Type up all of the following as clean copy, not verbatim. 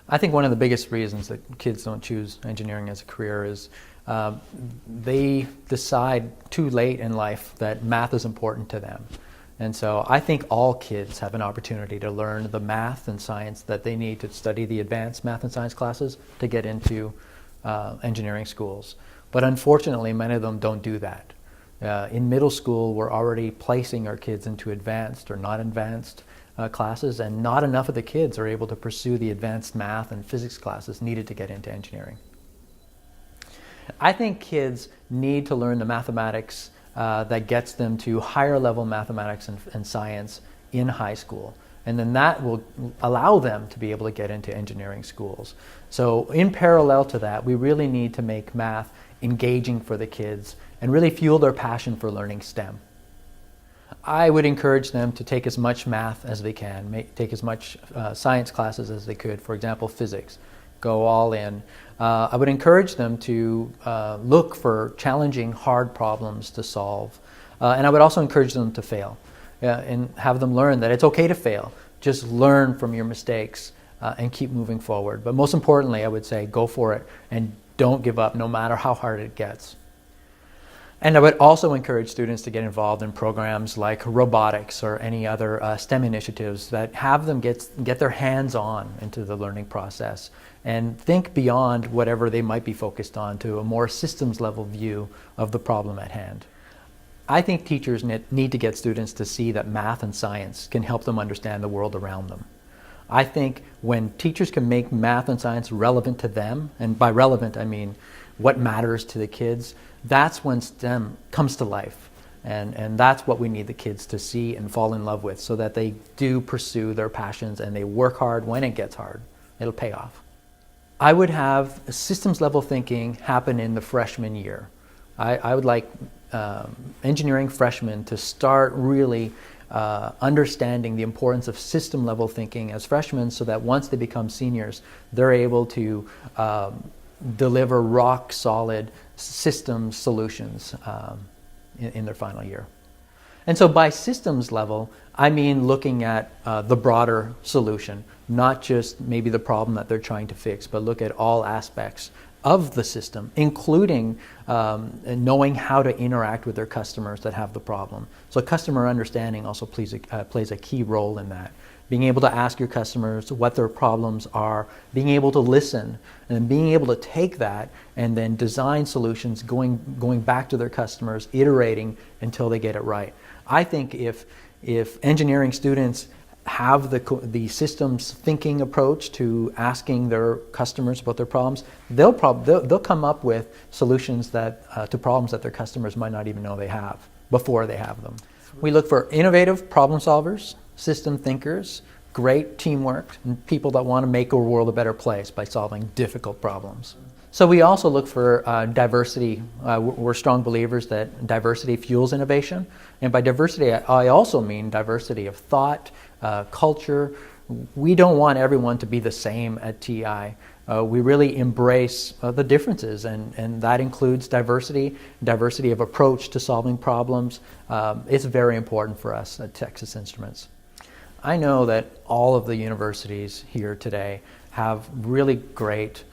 I think one of the biggest reasons that kids don't choose engineering as a career is they decide too late in life that math is important to them. And so I think all kids have an opportunity to learn the math and science that they need to study the advanced math and science classes to get into engineering schools. But unfortunately, many of them don't do that. In middle school, we're already placing our kids into advanced or not advanced classes, and not enough of the kids are able to pursue the advanced math and physics classes needed to get into engineering. I think kids need to learn the mathematics that gets them to higher level mathematics and science in high school. And then that will allow them to be able to get into engineering schools. So in parallel to that, we really need to make math engaging for the kids and really fuel their passion for learning STEM. I would encourage them to take as much math as they can, take as much science classes as they could, for example, physics. Go all in. I would encourage them to look for challenging, hard problems to solve. And I would also encourage them to fail and have them learn that it's okay to fail. Just learn from your mistakes and keep moving forward. But most importantly, I would say go for it and don't give up no matter how hard it gets. And I would also encourage students to get involved in programs like robotics or any other STEM initiatives that have them get their hands on into the learning process and think beyond whatever they might be focused on to a more systems level view of the problem at hand. I think teachers need to get students to see that math and science can help them understand the world around them. I think when teachers can make math and science relevant to them, and by relevant I mean what matters to the kids, that's when STEM comes to life. And that's what we need the kids to see and fall in love with so that they do pursue their passions and they work hard when it gets hard. It'll pay off. I would have systems level thinking happen in the freshman year. I would like engineering freshmen to start really understanding the importance of system level thinking as freshmen so that once they become seniors, they're able to deliver rock solid system solutions in their final year. And so by systems level, I mean looking at the broader solution, not just maybe the problem that they're trying to fix, but look at all aspects of the system, including knowing how to interact with their customers that have the problem. So customer understanding also plays a key role in that. Being able to ask your customers what their problems are, being able to listen, and being able to take that and then design solutions going back to their customers, iterating until they get it right. I think if engineering students have the systems thinking approach to asking their customers about their problems, they'll come up with solutions that to problems that their customers might not even know they have before they have them. We look for innovative problem solvers, system thinkers, great teamwork, and people that want to make a world a better place by solving difficult problems. So we also look for diversity. We're strong believers that diversity fuels innovation. And by diversity, I also mean diversity of thought, culture. We don't want everyone to be the same at TI. We really embrace the differences, and that includes diversity of approach to solving problems. It's very important for us at Texas Instruments. I know that all of the universities here today have really great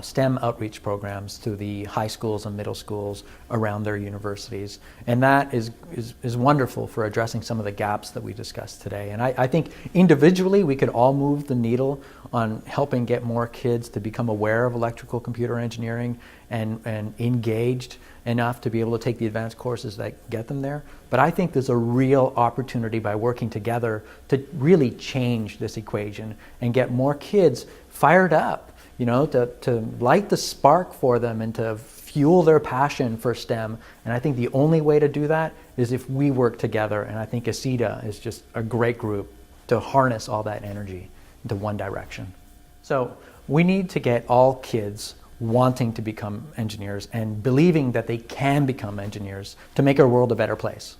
STEM outreach programs to the high schools and middle schools around their universities. And that is wonderful for addressing some of the gaps that we discussed today. And I think individually we could all move the needle on helping get more kids to become aware of electrical computer engineering and engaged enough to be able to take the advanced courses that get them there. But I think there's a real opportunity by working together to really change this equation and get more kids fired up, you know, to light the spark for them and to fuel their passion for STEM. And I think the only way to do that is if we work together. And I think ECEDHA is just a great group to harness all that energy into one direction. So we need to get all kids wanting to become engineers and believing that they can become engineers to make our world a better place.